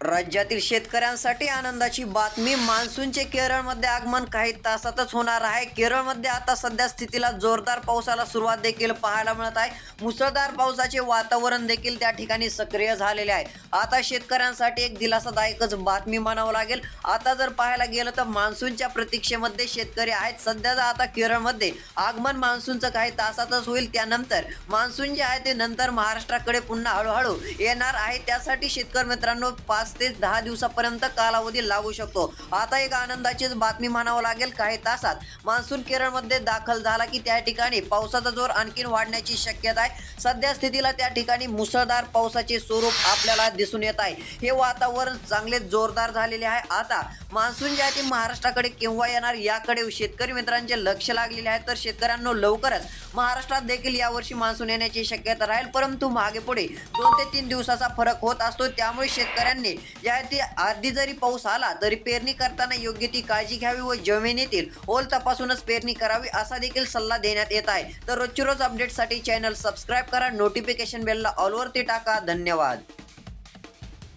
राज्यातील शेतकऱ्यांसाठी आनंदाची बातमी. मान्सूनचे केरळमध्ये आगमन काही तासातच होणार आहे. केरळमध्ये आता सध्या स्थितीला जोरदार पावसाला सुरुवात देखील पाहायला मिळत आहे. मुसळधार पावसाचे वातावरण देखील त्या ठिकाणी सक्रिय झालेले आहे. आता शेतकऱ्यांसाठी एक दिलासादायकच बातमी म्हणावं लागेल. आता जर पाहायला गेलं तर मान्सूनच्या प्रतीक्षेमध्ये शेतकरी आहेत. सध्या आता केरळमध्ये आगमन मान्सूनचं काही तासातच होईल. त्यानंतर मान्सून जे आहे ते नंतर महाराष्ट्राकडे पुन्हा हळूहळू येणार आहे. त्यासाठी शेतकरी मित्रांनो 5 ते 10 दिवसापर्यंत कालावधी लागू शकतो. आता एक आनंदाचीच बातमी म्हणावं लागेल. काही तासात मान्सून केरळमध्ये दाखल झाला की त्या ठिकाणी पावसाचा जोर आणखीन वाढण्याची शक्यता आहे. सध्या स्थितीला त्या ठिकाणी मुसळधार पावसाचे स्वरूप आपल्याला दिसून येत आहे. हे वातावरण चांगले जोरदार झालेले आहे. आता मान्सून जे आहे ते महाराष्ट्राकडे केव्हा येणार याकडे शेतकरी मित्रांचे लक्ष लागलेले आहे. तर शेतकऱ्यांना लवकरच महाराष्ट्रात देखील यावर्षी मान्सून येण्याची शक्यता राहील. परंतु मागे पुढे 2 ते 3 दिवसाचा फरक होत असतो. त्यामुळे शेतकऱ्यांनी जे आहे ते आधी जरी पाऊस आला तरी पेरणी करताना योग्य ती काळजी घ्यावी व जमिनीतील ओल तपासूनच पेरणी करावी असा देखील सल्ला देण्यात येत आहे. तर रोजची रोज अपडेटसाठी चॅनल सबस्क्राईब करा. नोटिफिकेशन बेलला ऑलवरती टाका. धन्यवाद.